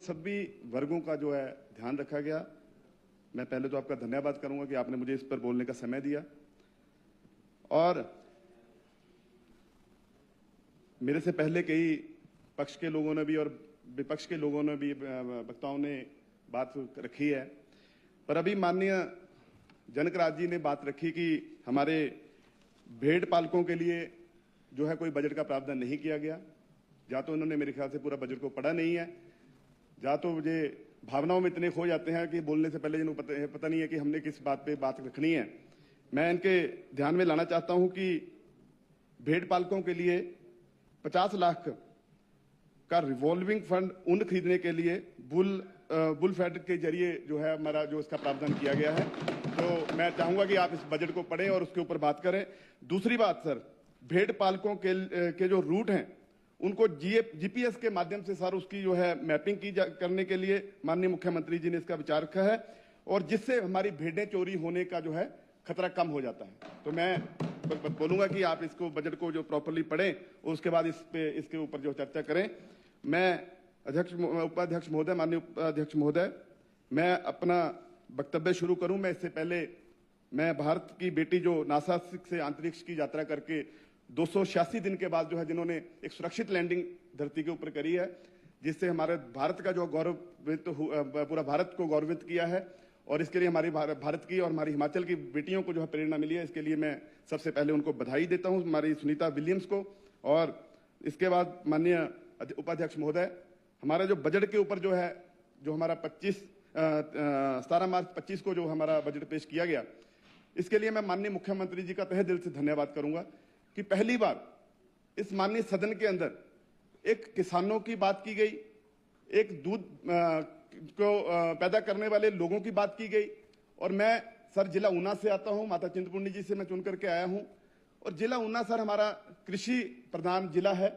सभी वर्गों का जो है ध्यान रखा गया। मैं पहले तो आपका धन्यवाद करूंगा कि आपने मुझे इस पर बोलने का समय दिया और मेरे से पहले कई पक्ष के लोगों ने भी और विपक्ष के लोगों ने भी वक्ताओं ने बात रखी है, पर अभी माननीय जनक राज जी ने बात रखी कि हमारे भेड़ पालकों के लिए जो है कोई बजट का प्रावधान नहीं किया गया। या तो उन्होंने मेरे ख्याल से पूरा बजट को पढ़ा नहीं है, या तो मुझे भावनाओं में इतने खो जाते हैं कि बोलने से पहले जिनको पता नहीं है कि हमने किस बात पे बात रखनी है। मैं इनके ध्यान में लाना चाहता हूं कि भेड़ पालकों के लिए 50 लाख का रिवॉल्विंग फंड ऊन खरीदने के लिए बुल फेड के जरिए जो है हमारा जो इसका प्रावधान किया गया है। तो मैं चाहूंगा कि आप इस बजट को पढ़ें और उसके ऊपर बात करें। दूसरी बात सर, भेड़ पालकों के जो रूट हैं उनको जीपीएस के माध्यम से सर उसकी जो है मैपिंग करने के लिए माननीय मुख्यमंत्री जी ने इसका विचार रखा है और जिससे हमारी भेड़ें चोरी होने का जो है खतरा कम हो जाता है। तो मैं बोलूंगा कि आप इसको बजट को जो प्रॉपर्ली पढ़ें और उसके बाद इसके ऊपर जो चर्चा करें। मैं उपाध्यक्ष महोदय, माननीय उपाध्यक्ष महोदय, मैं अपना वक्तव्य शुरू करूं मैं इससे पहले मैं भारत की बेटी जो नासा से अंतरिक्ष की यात्रा करके 286 दिन के बाद जो है जिन्होंने एक सुरक्षित लैंडिंग धरती के ऊपर करी है, जिससे हमारे भारत का जो गौरवित पूरा भारत को गौरवित किया है और इसके लिए हमारी भारत की और हमारी हिमाचल की बेटियों को जो है प्रेरणा मिली है। इसके लिए मैं सबसे पहले उनको बधाई देता हूं, हमारी सुनीता विलियम्स को। और इसके बाद माननीय उपाध्यक्ष महोदय, हमारा जो बजट के ऊपर जो है जो हमारा 17 मार्च 25 को जो हमारा बजट पेश किया गया, इसके लिए मैं माननीय मुख्यमंत्री जी का तहे दिल से धन्यवाद करूंगा कि पहली बार इस माननीय सदन के अंदर एक किसानों की बात की गई, एक दूध को पैदा करने वाले लोगों की बात की गई। और मैं सर जिला ऊना से आता हूं, माता चिंतपूर्णी जी से मैं चुन करके आया हूं और जिला ऊना सर हमारा कृषि प्रधान जिला है,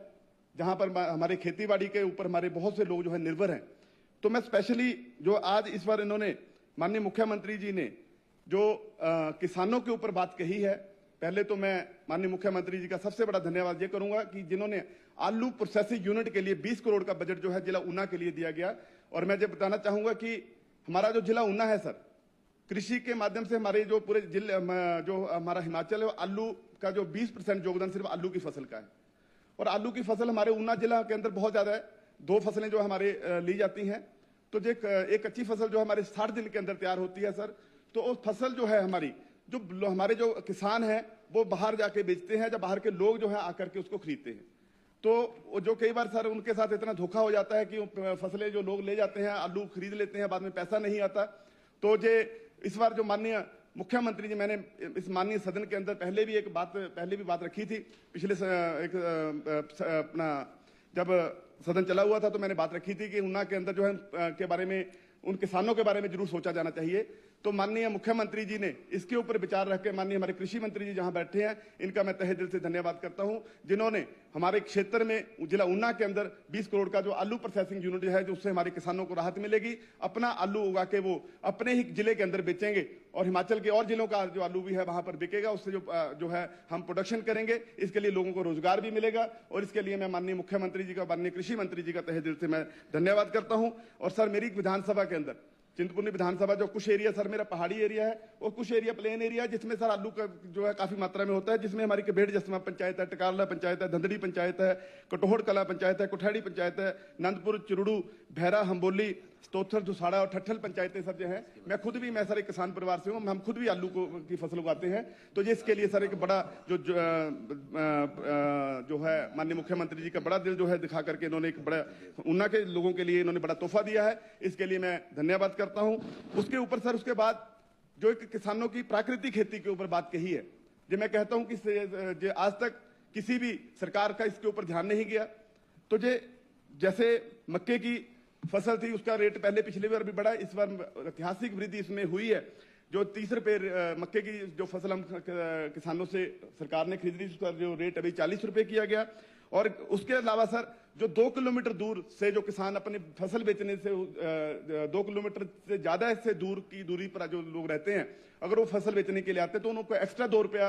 जहां पर हमारे खेतीबाड़ी के ऊपर हमारे बहुत से लोग जो है निर्भर हैं। तो मैं स्पेशली जो आज इस बार इन्होंने माननीय मुख्यमंत्री जी ने जो किसानों के ऊपर बात कही है, पहले तो मैं माननीय मुख्यमंत्री जी का सबसे बड़ा धन्यवाद ये करूंगा कि जिन्होंने आलू प्रोसेसिंग यूनिट के लिए 20 करोड़ का बजट जो है जिला ऊना के लिए दिया गया। और मैं ये बताना चाहूंगा कि हमारा जो जिला ऊना है सर, कृषि के माध्यम से हमारे जो पूरे जिले जो हमारा हिमाचल है, आलू का जो 20% योगदान सिर्फ आलू की फसल का है। और आलू की फसल हमारे ऊना जिला के अंदर बहुत ज्यादा है। 2 फसलें जो हमारे ली जाती हैं, तो जो एक कच्ची फसल जो हमारे 60 दिन के अंदर तैयार होती है सर, तो वो फसल जो है हमारी जो हमारे जो किसान हैं वो बाहर जाके बेचते हैं, जब बाहर के लोग जो है आकर के उसको खरीदते हैं। तो जो कई बार सर उनके साथ इतना धोखा हो जाता है कि फसलें जो लोग ले जाते हैं, आलू खरीद लेते हैं, बाद में पैसा नहीं आता। तो इस बार जो माननीय मुख्यमंत्री जी, मैंने इस माननीय सदन के अंदर पहले भी बात रखी थी, पिछले अपना जब सदन चला हुआ था तो मैंने बात रखी थी कि ऊना के अंदर जो है के बारे में, उन किसानों के बारे में जरूर सोचा जाना चाहिए। तो माननीय मुख्यमंत्री जी ने इसके ऊपर विचार रख के, माननीय हमारे कृषि मंत्री जी जहां बैठे हैं, इनका मैं तहे दिल से धन्यवाद करता हूं, जिन्होंने हमारे क्षेत्र में जिला ऊना के अंदर 20 करोड़ का जो आलू प्रोसेसिंग यूनिट है, जो उससे हमारे किसानों को राहत मिलेगी। अपना आलू उगा के वो अपने ही जिले के अंदर बेचेंगे और हिमाचल के और जिलों का जो आलू भी है वहां पर बिकेगा। उससे जो है हम प्रोडक्शन करेंगे, इसके लिए लोगों को रोजगार भी मिलेगा। और इसके लिए मैं माननीय मुख्यमंत्री जी का, माननीय कृषि मंत्री जी का तहे दिल से मैं धन्यवाद करता हूं। और सर मेरी विधानसभा के अंदर चिंतपूर्णी विधानसभा जो कुछ एरिया सर मेरा पहाड़ी एरिया है और कुछ एरिया प्लेन एरिया है, जिसमें सर आलू का जो है काफी मात्रा में होता है, जिसमें हमारी कबेड़ जसमा पंचायत है, टकारला पंचायत है, धंधड़ी पंचायत है, कटोहड़ कला पंचायत है, कुठाड़ी पंचायत है, नंदपुर, चिरुड़ू, भैरा, हम्बोली, स्तोथर, दुसाड़ा और ठट्ठल पंचायतें सर जो है। मैं सर एक किसान परिवार से हूँ, हम खुद भी आलू की फसल उगाते हैं। तो इसके लिए सर एक बड़ा जो है माननीय मुख्यमंत्री जी का बड़ा दिल जो है दिखा करके इन्होंने एक बड़ा ऊना के लोगों के लिए इन्होंने बड़ा तोहफा दिया है, इसके लिए मैं धन्यवाद करता हूं। उसके ऊपर सर उसके बाद जो एक किसानों की प्राकृतिक खेती के ऊपर बात कही है, जो मैं कहता हूं कि आज तक किसी भी सरकार का इसके ऊपर ध्यान नहीं गया। तो जैसे मक्के की फसल थी, उसका रेट पहले पिछले बार भी बढ़ा, इस बार ऐतिहासिक वृद्धि इसमें हुई है। जो 30 रुपए मक्के की जो फसल हम किसानों से सरकार ने खरीदी, उसका जो रेट अभी 40 रुपए किया गया। और उसके अलावा सर जो 2 किलोमीटर दूर से जो किसान अपनी फसल बेचने से 2 किलोमीटर से ज्यादा से दूर की दूरी पर जो लोग रहते हैं, अगर वो फसल बेचने के लिए आते हैं तो उनको एक्स्ट्रा 2 रुपया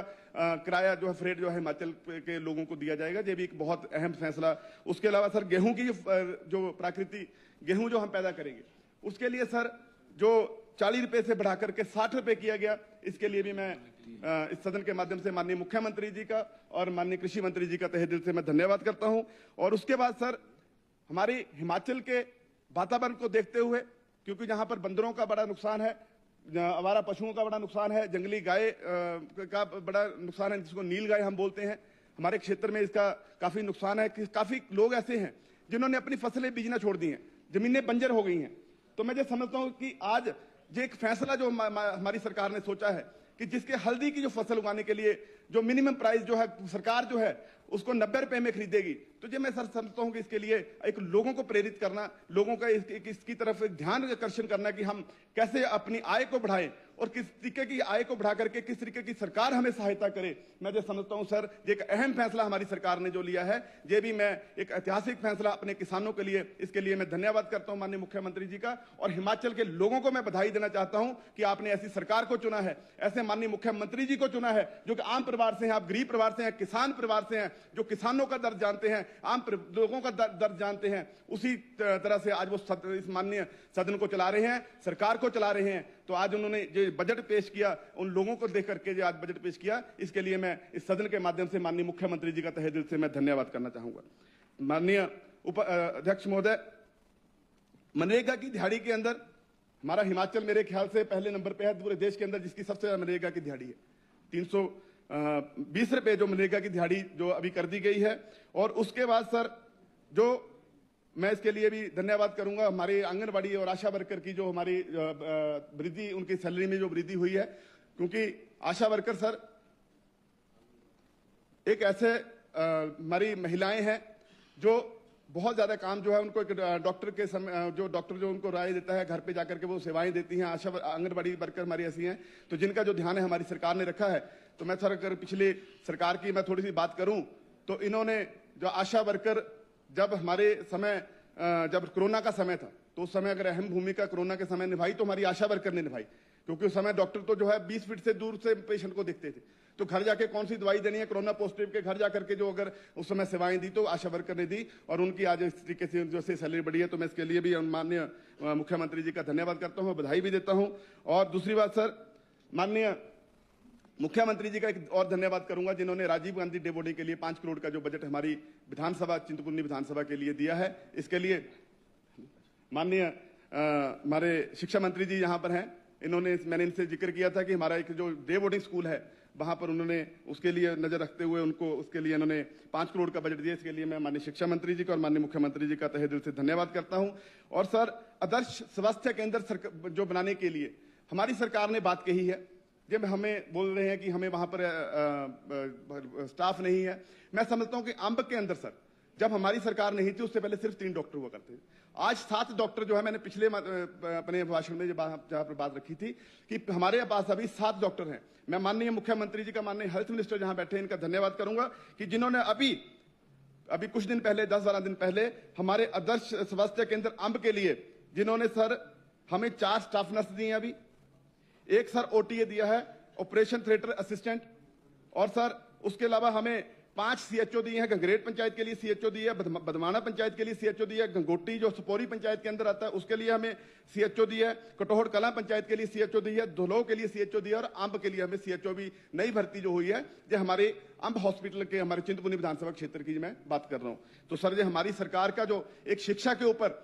किराया जो है फ्रेट जो है हिमाचल के लोगों को दिया जाएगा। ये भी एक बहुत अहम फैसला। उसके अलावा सर गेहूं की जो प्राकृतिक गेहूं जो हम पैदा करेंगे उसके लिए सर जो 40 रुपए से बढ़ा करके 60 रुपए किया गया, इसके लिए भी मैं इस सदन के माध्यम से माननीय मुख्यमंत्री जी का और माननीय कृषि मंत्री जी का तहे दिल से मैं धन्यवाद करता हूं। और उसके बाद सर हमारी हिमाचल के वातावरण को देखते हुए, क्योंकि जहां पर बंदरों का बड़ा नुकसान है, आवारा पशुओं का बड़ा नुकसान है, जंगली गाय का बड़ा नुकसान है जिसको नील गाय हम बोलते हैं, हमारे क्षेत्र में इसका काफी नुकसान है कि काफी लोग ऐसे हैं जिन्होंने अपनी फसलें बीजना छोड़ दी हैं, जमीनें बंजर हो गई हैं। तो मैं ये समझता हूं कि आज ये एक फैसला जो हमारी सरकार ने सोचा है कि जिसके हल्दी की जो फसल उगाने के लिए जो मिनिमम प्राइस जो है सरकार जो है उसको 90 रुपए में खरीदेगी, तो ये मैं सर समझता हूं कि इसके लिए एक लोगों को प्रेरित करना, लोगों का इसकी तरफ ध्यान आकर्षण करना कि हम कैसे अपनी आय को बढ़ाएं और किस तरीके की आय को बढ़ा करके किस तरीके की सरकार हमें सहायता करे। मैं ये समझता हूं सर ये एक अहम फैसला हमारी सरकार ने जो लिया है, ये भी मैं एक ऐतिहासिक फैसला अपने किसानों के लिए, इसके लिए मैं धन्यवाद करता हूं माननीय मुख्यमंत्री जी का। और हिमाचल के लोगों को मैं बधाई देना चाहता हूं कि आपने ऐसी सरकार को चुना है, ऐसे माननीय मुख्यमंत्री जी को चुना है जो कि आम परिवार से हैं, आप गरीब परिवार से हैं, किसान परिवार से हैं, जो किसानों का दर्द जानते हैं, आम लोगों का दर्द जानते हैं। उसी तरह से आज वो इस माननीय सदन को चला रहे हैं, सरकार को चला रहे हैं। तो आज उन्होंने जो बजट पेश किया, उन लोगों को देख करके जो आज बजट पेश किया, इसके लिए मैं इस सदन के माध्यम से माननीय मुख्यमंत्री जी का तहे दिल से मैं धन्यवाद करना चाहूंगा। माननीय अध्यक्ष महोदय, मनरेगा की दिहाड़ी के अंदर हमारा हिमाचल मेरे ख्याल से पहले नंबर पे है पूरे देश के अंदर जिसकी सबसे ज्यादा मनरेगा की दिहाड़ी है। 320 रुपए जो मनरेगा की दिहाड़ी जो अभी कर दी गई है। और उसके बाद सर जो मैं इसके लिए भी धन्यवाद करूंगा हमारे आंगनबाड़ी और आशा वर्कर की जो हमारी वृद्धि, उनकी सैलरी में जो वृद्धि हुई है, क्योंकि आशा वर्कर सर एक ऐसे हमारी महिलाएं हैं जो बहुत ज्यादा काम जो है उनको एक डॉक्टर के समय जो डॉक्टर जो उनको राय देता है घर पे जाकर के वो सेवाएं देती हैं। आशा आंगनबाड़ी वर्कर हमारी ऐसी हैं तो जिनका जो ध्यान है हमारी सरकार ने रखा है। तो मैं सर अगर पिछली सरकार की मैं थोड़ी सी बात करूं तो इन्होंने जो आशा वर्कर जब हमारे समय जब कोरोना का समय था तो उस समय अगर अहम भूमिका कोरोना के समय निभाई तो हमारी आशा वर्कर ने निभाई, क्योंकि उस समय डॉक्टर तो जो है 20 फीट से दूर से पेशेंट को देखते थे, तो घर जाके कौन सी दवाई देनी है कोरोना पॉजिटिव के घर जाकर के जो अगर उस समय सेवाएं दी तो आशा वर्कर ने दी और उनकी आज इस तरीके से जो से सैलरी बढ़ी है। तो मैं इसके लिए भी माननीय मुख्यमंत्री जी का धन्यवाद करता हूँ, बधाई भी देता हूँ। और दूसरी बात सर माननीय मुख्यमंत्री जी का एक और धन्यवाद करूंगा जिन्होंने राजीव गांधी डे बोर्डिंग के लिए 5 करोड़ का जो बजट हमारी विधानसभा चिंतपूर्णी विधानसभा के लिए दिया है। इसके लिए माननीय हमारे शिक्षा मंत्री जी यहाँ पर हैं, इन्होंने मैंने इनसे जिक्र किया था कि हमारा एक जो डे बोर्डिंग स्कूल है वहां पर उन्होंने उसके लिए नजर रखते हुए उनको उसके लिए इन्होंने 5 करोड़ का बजट दिया। इसके लिए मैं माननीय शिक्षा मंत्री जी का और माननीय मुख्यमंत्री जी का तहे दिल से धन्यवाद करता हूं। और सर आदर्श स्वास्थ्य केंद्र जो बनाने के लिए हमारी सरकार ने बात कही है, जब हमें बोल रहे हैं कि हमें वहां पर स्टाफ नहीं है। मैं समझता हूं कि अंब के अंदर सर जब हमारी सरकार नहीं थी उससे पहले सिर्फ 3 डॉक्टर हुआ करते थे, आज 7 डॉक्टर जो है, मैंने पिछले अपने भाषण में जहां पर बात रखी थी कि हमारे पास अभी 7 डॉक्टर हैं। मैं माननीय मुख्यमंत्री जी का, माननीय हेल्थ मिनिस्टर जहां बैठे हैं, इनका धन्यवाद करूंगा कि जिन्होंने अभी कुछ दिन पहले 10-12 दिन पहले हमारे आदर्श स्वास्थ्य केंद्र अंब के लिए जिन्होंने सर हमें 4 स्टाफ नर्स दिए हैं, अभी एक सर ओटीए दिया है, ऑपरेशन थिएटर असिस्टेंट, और सर उसके अलावा हमें 5 सीएचओ दिए हैं। गंगरेट पंचायत के लिए सीएचओ दिए है, बदमाना पंचायत के लिए सीएचओ दिया है, गंगोटी जो सपोरी पंचायत के अंदर आता है उसके लिए हमें सीएचओ दिया है, कटोहर कलां पंचायत के लिए सीएचओ दी है, धुलो के लिए सीएचओ दिया और अंब के लिए हमें सीएचओ भी नई भर्ती जो हुई है, जो हमारे अंब हॉस्पिटल के हमारे चिंतपूर्णी विधानसभा क्षेत्र की मैं बात कर रहा हूं। तो सर ये हमारी सरकार का जो एक शिक्षा के ऊपर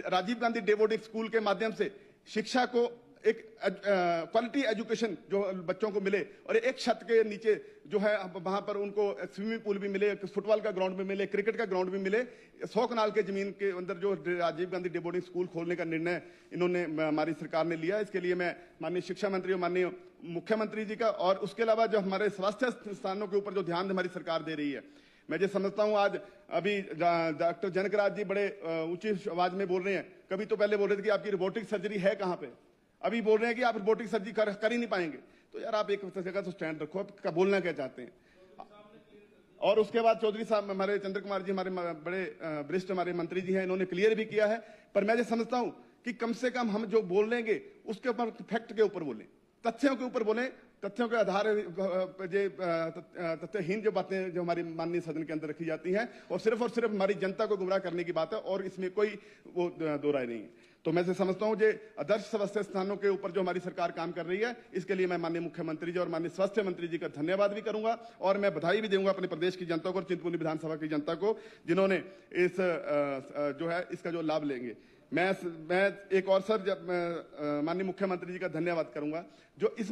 Rajiv Gandhi day boarding school के माध्यम से शिक्षा को एक क्वालिटी एजुकेशन जो बच्चों को मिले और एक छत के नीचे जो है वहां पर उनको स्विमिंग पूल भी मिले, फुटबॉल का ग्राउंड भी मिले, क्रिकेट का ग्राउंड भी मिले, 100 कनाल के जमीन के अंदर जो Rajiv Gandhi day boarding school खोलने का निर्णय इन्होंने हमारी सरकार ने लिया। इसके लिए मैं माननीय शिक्षा मंत्री और माननीय मुख्यमंत्री जी का, और उसके अलावा जो हमारे स्वास्थ्य संस्थानों के ऊपर जो ध्यान हमारी सरकार दे रही है, मैं जो समझता हूं आज अभी डॉक्टर जनकराज जी बड़े ऊंची आवाज में बोल रहे हैं, कभी तो पहले बोल रहे थे कि आपकी रोबोटिक सर्जरी है कहां पे, अभी बोल रहे हैं कि आप रोबोटिक सर्जरी कर ही नहीं पाएंगे। तो यार आप एक जगह तो स्टैंड रखो, आप बोलना क्या चाहते हैं। और उसके बाद चौधरी साहब हमारे चंद्र कुमार जी हमारे बड़े वरिष्ठ हमारे मंत्री जी हैं, इन्होंने क्लियर भी किया है। पर मैं ये समझता हूं कि कम से कम हम जो बोल लेंगे उसके ऊपर फैक्ट के ऊपर बोलें, तथ्यों के ऊपर बोलें, तथ्यों के आधार तथ्यहीन जो बातें जो हमारी माननीय सदन के अंदर रखी जाती हैं और सिर्फ हमारी जनता को गुमराह करने की बात है और इसमें कोई वो दो राय नहीं है। तो मैं समझता हूं जो आदर्श स्वास्थ्य स्थानों के ऊपर जो हमारी सरकार काम कर रही है, इसके लिए मैं माननीय मुख्यमंत्री जी और माननीय स्वास्थ्य मंत्री जी का धन्यवाद भी करूंगा और मैं बधाई भी दूंगा अपने प्रदेश की जनता को और चिंतपूर्णी विधानसभा की जनता को, जिन्होंने इस जो है इसका जो लाभ लेंगे। मैं एक और सर जब माननीय मुख्यमंत्री जी का धन्यवाद करूंगा जो इस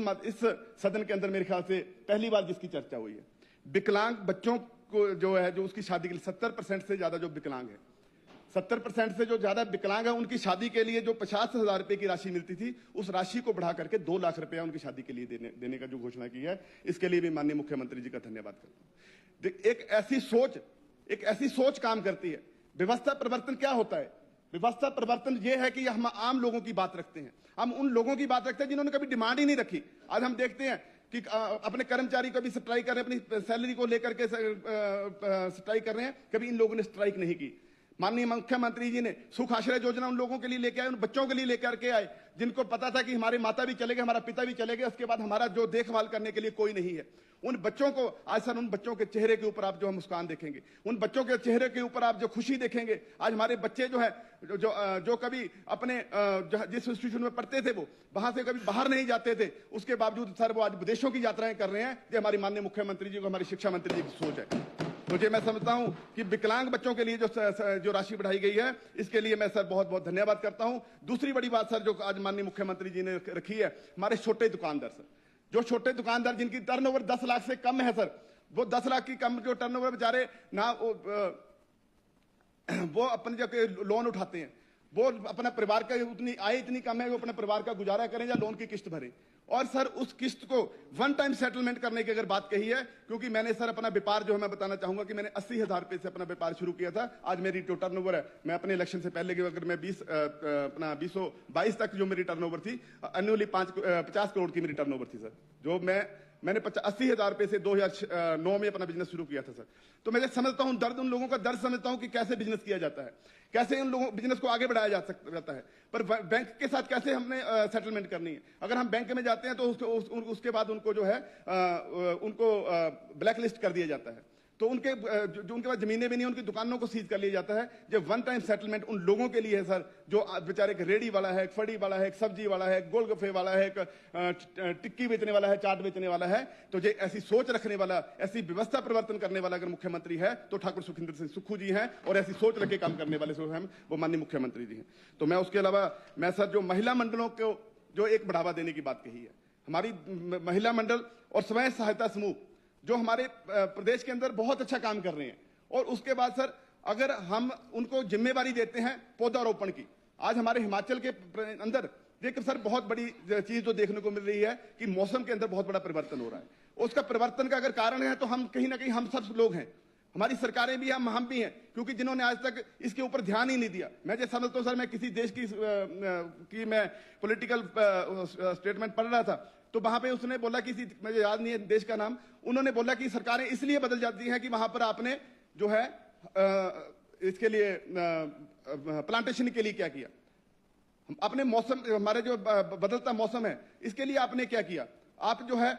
सदन के अंदर मेरे ख्याल से पहली बार जिसकी चर्चा हुई है, विकलांग बच्चों को जो है जो उसकी शादी के लिए 70% से ज्यादा जो विकलांग है, 70% से जो ज्यादा विकलांग है, उनकी शादी के लिए जो 50,000 रुपए की राशि मिलती थी, उस राशि को बढ़ा करके 2 लाख रुपया उनकी शादी के लिए देने का जो घोषणा की है, इसके लिए भी माननीय मुख्यमंत्री जी का धन्यवाद करता हूं। एक ऐसी सोच काम करती है। व्यवस्था परिवर्तन क्या होता है? व्यवस्था परिवर्तन यह है कि हम आम लोगों की बात रखते हैं, हम उन लोगों की बात रखते हैं जिन्होंने कभी डिमांड ही नहीं रखी। आज हम देखते हैं कि अपने कर्मचारी को भी स्ट्राइक कर रहे हैं, अपनी सैलरी को लेकर के स्ट्राइक कर रहे हैं, कभी इन लोगों ने स्ट्राइक नहीं की। माननीय मुख्यमंत्री जी ने सुख आश्रय योजना उन लोगों के लिए लेके आए, उन बच्चों के लिए लेकर के आए जिनको पता था कि हमारे माता भी चले गए, हमारा पिता भी चले गए, उसके बाद हमारा जो देखभाल करने के लिए कोई नहीं है। उन बच्चों को आज सर, उन बच्चों के चेहरे के ऊपर आप जो मुस्कान देखेंगे, उन बच्चों के चेहरे के ऊपर आप जो खुशी देखेंगे। आज हमारे बच्चे जो है जो कभी अपने जिस इंस्टीट्यूशन में पढ़ते थे वो वहां से कभी बाहर नहीं जाते थे, उसके बावजूद सर वो आज विदेशों की यात्राएं कर रहे हैं। ये हमारी माननीय मुख्यमंत्री जी को, हमारी शिक्षा मंत्री जी की सोच है। मुझे मैं समझता हूं कि विकलांग बच्चों के लिए जो राशि बढ़ाई गई है, इसके लिए मैं सर बहुत बहुत धन्यवाद करता हूं। दूसरी बड़ी बात सर जो आज माननीय मुख्यमंत्री जी ने रखी है, हमारे छोटे दुकानदार सर, जो छोटे दुकानदार जिनकी टर्नओवर 10 लाख से कम है सर, वो 10 लाख की कम जो टर्नओवर बेचारे ना वो अपने जो लोन उठाते हैं, वो अपना परिवार का उतनी आय इतनी कम है वो अपने परिवार का गुजारा करें या लोन की किस्त भरें। और सर उस किस्त को वन टाइम सेटलमेंट करने की अगर बात कही है, क्योंकि मैंने सर अपना व्यापार जो है मैं बताना चाहूंगा कि मैंने 80,000 रुपए से अपना व्यापार शुरू किया था। आज मेरी जो टर्नओवर है, मैं अपने इलेक्शन से पहले की अगर मैं 2022 तक जो मेरी टर्नओवर थी, एनुअली 50 करोड़ की मेरी टर्नओवर थी सर, जो मैंने 80,000 रुपए से 2009 में अपना बिजनेस शुरू किया था सर। तो मैं समझता हूं दर्द, उन लोगों का दर्द समझता हूं कि कैसे बिजनेस किया जाता है, कैसे उन लोगों बिजनेस को आगे बढ़ाया जाता है, पर बैंक के साथ कैसे हमने सेटलमेंट करनी है। अगर हम बैंक में जाते हैं तो उसके बाद उनको जो है उनको ब्लैक लिस्ट कर दिया जाता है, तो जो उनके पास जमीनें भी नहीं, उनकी दुकानों को सीज कर लिया जाता है। जब वन टाइम सेटलमेंट उन लोगों के लिए है सर, जो बेचारे एक रेडी वाला है, एक फड़ी वाला है, एक सब्जी वाला है, एक गोलगप्पे वाला है, एक टिक्की बेचने वाला है, चाट बेचने वाला है, तो ये ऐसी सोच रखने वाला, ऐसी व्यवस्था परिवर्तन करने वाला अगर मुख्यमंत्री है तो ठाकुर सुखिंदर सिंह सुक्खू जी हैं, और ऐसी सोच रख के काम करने वाले जो हैं वो माननीय मुख्यमंत्री जी हैं। तो मैं उसके अलावा मैं सर जो महिला मंडलों को जो एक बढ़ावा देने की बात कही है, हमारी महिला मंडल और स्वयं सहायता समूह जो हमारे प्रदेश के अंदर बहुत अच्छा काम कर रहे हैं, और उसके बाद सर अगर हम उनको जिम्मेवारी देते हैं पौधारोपण की, आज हमारे हिमाचल के अंदर देखिए सर बहुत बड़ी चीज जो देखने को मिल रही है कि मौसम के अंदर बहुत बड़ा परिवर्तन हो रहा है। उसका परिवर्तन का अगर कारण है तो हम कहीं ना कहीं हम सब लोग हैं, हमारी सरकारें भी हैं, हम भी हैं, क्योंकि जिन्होंने आज तक इसके ऊपर ध्यान ही नहीं दिया। मैं जैसा समझता हूं सर, मैं किसी देश की मैं पॉलिटिकल स्टेटमेंट पढ़ रहा था, तो वहां पे उसने बोला कि मुझे याद नहीं है देश का नाम, उन्होंने बोला कि सरकारें इसलिए बदल जाती हैं कि वहां पर आपने जो है इसके लिए प्लांटेशन के लिए क्या किया, अपने मौसम, हमारे जो बदलता मौसम है इसके लिए आपने क्या किया, आप जो है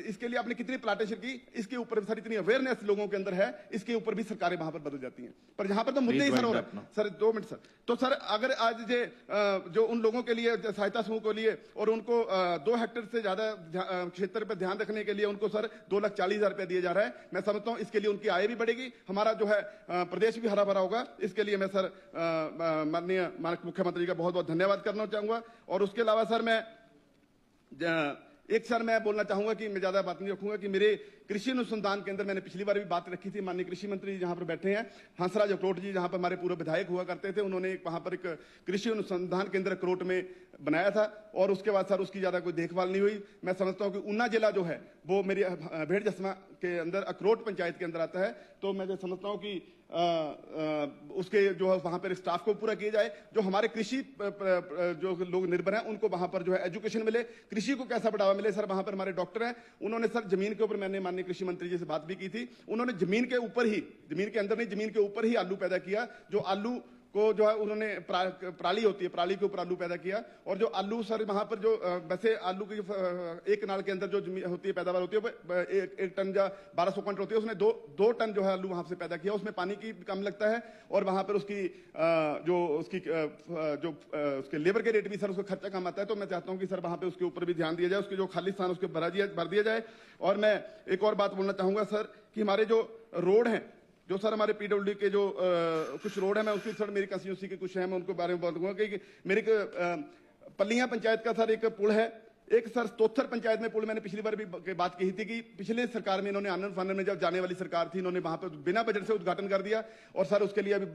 इसके लिए आपने कितनी प्लांटेशन की, इसके ऊपर सर इतनी अवेयरनेस लोगों के अंदर है, इसके ऊपर भी सरकारें वहां पर बदल जाती हैं। पर यहाँ पर तो मुद्दे ही सर हो रहे हैं सर। 2 minute sir. तो सर अगर आज जो उन लोगों के लिए सहायता समूह के लिए और उनको 2 हेक्टेयर से ज्यादा क्षेत्र पर ध्यान रखने के लिए उनको सर 2,40,000 रुपया दिया जा रहा है, मैं समझता हूँ इसके लिए उनकी आय भी बढ़ेगी, हमारा जो है प्रदेश भी हरा भरा होगा। इसके लिए मैं सर माननीय मुख्यमंत्री का बहुत बहुत धन्यवाद करना चाहूंगा। और उसके अलावा सर मैं एक सर मैं बोलना चाहूंगा कि मैं ज्यादा बात नहीं रखूंगा कि मेरे कृषि अनुसंधान केंद्र, मैंने पिछली बार भी बात रखी थी, माननीय कृषि मंत्री जहां पर बैठे हैं हंसराज अखरोट जी, जहां पर हमारे पूर्व विधायक हुआ करते थे, उन्होंने वहां पर एक कृषि अनुसंधान केंद्र अखरोट में बनाया था, और उसके बाद सर उसकी ज्यादा कोई देखभाल नहीं हुई। मैं समझता हूं कि ऊना जिला जो है वो मेरी भेड़ जसमा के अंदर अखरोट पंचायत के अंदर आता है, तो मैं समझता हूं कि उसके जो है वहां पर स्टाफ को पूरा किया जाए, जो हमारे कृषि जो लोग निर्भर हैं उनको वहां पर जो है एजुकेशन मिले, कृषि को कैसा बढ़ावा मिले। सर वहां पर हमारे डॉक्टर हैं, उन्होंने सर जमीन के ऊपर, मैंने माननीय कृषि मंत्री जी से बात भी की थी, उन्होंने जमीन के ऊपर ही, जमीन के अंदर नहीं जमीन के ऊपर ही आलू पैदा किया, जो आलू को जो है उन्होंने पराली होती है, पराली के ऊपर आलू पैदा किया। और जो आलू सर वहां पर जो वैसे आलू की एक कनाल के अंदर जो होती है पैदावार होती है एक टन या 1200 क्विंटल होती है, उसने दो टन जो है आलू वहां से पैदा किया। उसमें पानी की कम लगता है और वहां पर उसकी उसके लेबर के रेट भी सर उसका खर्चा कम आता है। तो मैं चाहता हूं कि सर वहां पर उसके ऊपर भी ध्यान दिया जाए, उसके जो खाली स्थान उसके भर दिया जाए। और मैं एक और बात बोलना चाहूंगा सर कि हमारे जो रोड हैं, जो सर हमारे पीडब्ल्यूडी के जो कुछ रोड है, मैं उसकी सर मेरी कंस्टिट्यूंसी के कुछ है, मैं उनको बारे में बताऊंगा कि मेरी पल्लियां पंचायत का सर एक पुल है, एक सर तोथर पंचायत में पुल, मैंने पिछली बार भी बात की थी कि पिछले सरकार में इन्होंने आनंद फानंद में जब जाने वाली सरकार थी, इन्होंने वहां पर बिना बजट से उद्घाटन कर दिया और सर उसके लिए अभी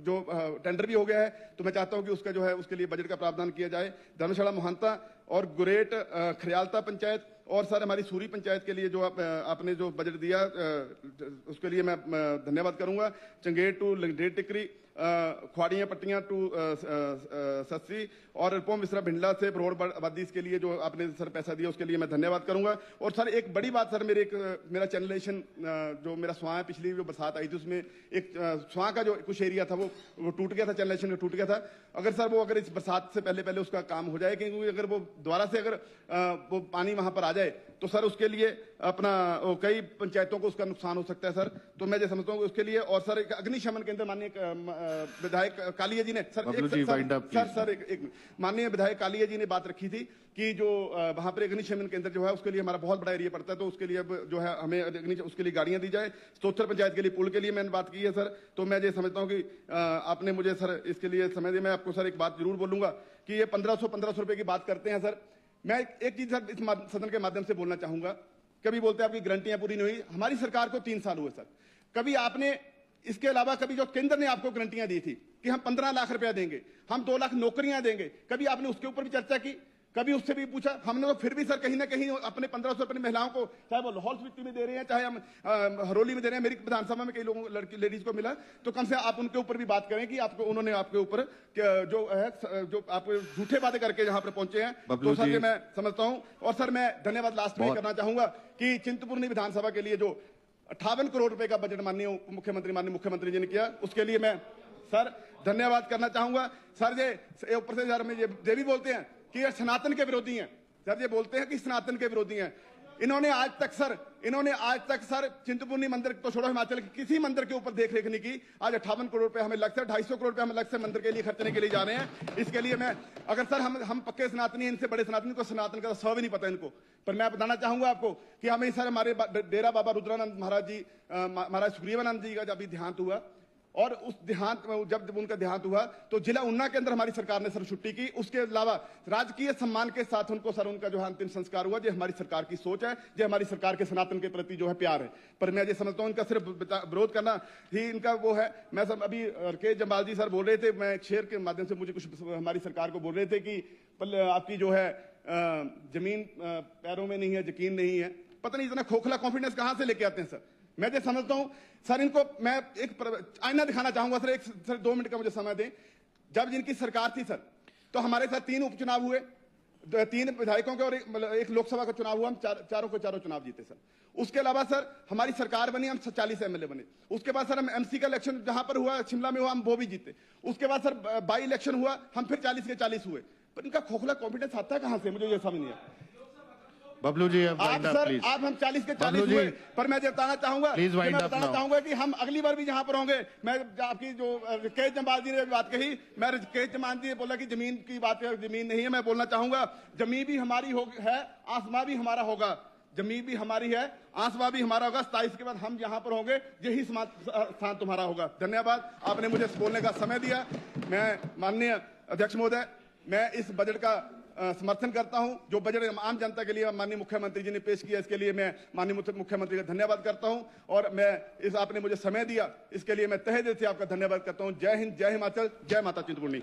जो टेंडर भी हो गया है। तो मैं चाहता हूं कि उसका जो है उसके लिए बजट का प्रावधान किया जाए। धर्मशाला मोहंता और गुरेट खरियालता पंचायत और सर हमारी सूरी पंचायत के लिए जो आपने जो बजट दिया उसके लिए मैं धन्यवाद करूंगा। चंगेर टू लंगडेर टिकरी, ख्वाड़ियां पट्टियां टू सस्सी और पोम मिश्रा भिंडला से रोड आबादी, इसके लिए जो आपने सर पैसा दिया उसके लिए मैं धन्यवाद करूंगा। और सर एक बड़ी बात सर, मेरा चैनलेशन जो मेरा स्वां है, पिछली जो बरसात आई थी उसमें एक स्वां का जो कुछ एरिया था वो टूट गया था, चैनलेशन टूट गया था। अगर सर वो अगर इस बरसात से पहले उसका काम हो जाए, क्योंकि अगर वो दोबारा से अगर वो पानी वहां पर आ जाए तो सर उसके लिए अपना कई पंचायतों को उसका नुकसान हो सकता है सर। तो मैं जो समझता हूँ उसके लिए, और सर एक अग्निशमन केंद्र माननीय विधायक कालिया जी ने माननीय विधायक कालिया जी ने बात रखी थी कि जो वहां पर अग्निशमन केंद्र जो है उसके लिए हमारा बहुत बड़ा एरिया पड़ता है, तो उसके लिए अब जो है हमें उसके लिए गाड़ियां दी जाए। स्तोत्र पंचायत के लिए पुल के लिए मैंने बात की है सर। तो मैं ये समझता हूँ कि आपने मुझे सर इसके लिए समय दिया। मैं आपको सर एक बात जरूर बोलूंगा कि ये 1500 रुपए की बात करते हैं सर। मैं एक चीज सर इस सदन के माध्यम से बोलना चाहूंगा, कभी बोलते हैं आपकी गारंटियां पूरी नहीं हुई, हमारी सरकार को 3 साल हुए सर, कभी आपने इसके अलावा कभी जो केंद्र ने आपको गारंटियां दी थी कि हम 15 लाख रुपया देंगे, हम 2 लाख नौकरियां देंगे, कभी आपने उसके ऊपर भी चर्चा की, कभी उससे भी पूछा? हमने तो फिर भी सर कहीं ना कहीं अपने 1500 अपनी महिलाओं को, चाहे वो लाहौल स्पीति में दे रहे हैं, चाहे हम हरोली में दे रहे हैं, मेरी विधानसभा में कई लोगों लेडीज को मिला, तो कम से आप उनके ऊपर भी बात करें कि आपको उन्होंने आपके ऊपर जो है जो आप झूठे वादे करके यहाँ पर पहुंचे हैं। तो सर ये मैं समझता हूँ। और सर मैं धन्यवाद लास्ट में करना चाहूंगा कि चिंतपूर्णी विधानसभा के लिए जो 58 करोड़ रुपए का बजट माननीय मुख्यमंत्री जी ने किया, उसके लिए मैं सर धन्यवाद करना चाहूंगा। सर ये ऊपर से सर में ये भी बोलते हैं कि ये सनातन के विरोधी हैं, सर ये बोलते हैं कि सनातन के विरोधी हैं। इन्होंने आज तक सर चिंतपूर्णी मंदिर तो छोड़ो, हिमाचल के किसी मंदिर के ऊपर देख रेख नहीं की। आज 58 करोड़ रुपए हमें लगता है, 250 करोड़ रुपए हमें लगता है मंदिर के लिए खर्चने के लिए जा रहे हैं। इसके लिए मैं, अगर सर हम पक्के सनातनी, इनसे बड़े सनातनी को सनातन का सौ भी नहीं पता इनको, पर मैं बताना चाहूंगा आपको कि हमें सर हमारे डेरा बाबा रुद्रानंद महाराज जी, महाराज सुग्रीवानंद जी का जब भी देहांत हुआ, और उस देहांत में जब उनका देहांत हुआ तो जिला ऊना के अंदर हमारी सरकार ने सर छुट्टी की। उसके अलावा राजकीय सम्मान के साथ उनको सर उनका जो है अंतिम संस्कार हुआ। जो हमारी सरकार की सोच है, जो हमारी सरकार के सनातन के प्रति जो है प्यार है। पर मैं ये समझता हूँ इनका सिर्फ विरोध करना ही इनका वो है। मैं सर अभी के जम्बाल जी सर बोल रहे थे, मैं शेयर के माध्यम से मुझे कुछ हमारी सरकार को बोल रहे थे कि आपकी जो है जमीन पैरों में नहीं है, यकीन नहीं है। पता नहीं इतना खोखला कॉन्फिडेंस कहां से लेके आते हैं सर। मैं जो समझता हूं सर, इनको मैं एक आईना दिखाना चाहूंगा सर, 2 मिनट का मुझे समय दें। जब जिनकी सरकार थी सर, तो हमारे साथ 3 उपचुनाव हुए, 3 विधायकों के और एक लोकसभा का चुनाव हुआ, हम चारों चुनाव जीते सर। उसके अलावा सर हमारी सरकार बनी, हम 40 एमएलए बने। उसके बाद सर हम एमसी का इलेक्शन जहां पर हुआ, शिमला में हुआ, हम वो भी जीते। उसके बाद सर बाई इलेक्शन हुआ, हम फिर 40 के 40 हुए। पर इनका खोखला कॉन्फिडेंस आता है कहां से, मुझे ये समझ नहीं आया। बबलू जी आप हम 40 के 40 हुए, पर मैं बताना चाहूंगा कि हम अगली बार भी जहां पर होंगे। मैं आपकी जो केश जम्बाल जी ने बात कही, मैं केश जम्बाल जी ने बोला कि जमीन की बात है, जमीन नहीं है। मैं बोलना चाहूंगा जमीन भी हमारी है, आसमां भी हमारा होगा। जमीन भी हमारी है, आसमां भी हमारा होगा। 27 के बाद हम यहाँ पर होंगे, यही स्थान तुम्हारा होगा। धन्यवाद, आपने मुझे बोलने का समय दिया। मैं माननीय अध्यक्ष महोदय, मैं इस बजट का समर्थन करता हूं। जो बजट आम जनता के लिए माननीय मुख्यमंत्री जी ने पेश किया, इसके लिए मैं माननीय मुख्यमंत्री का धन्यवाद करता हूं। और मैं आपने मुझे समय दिया, इसके लिए मैं तहे दिल से आपका धन्यवाद करता हूं। जय हिंद, जय हिमाचल, जय माता चिंतपूर्णी।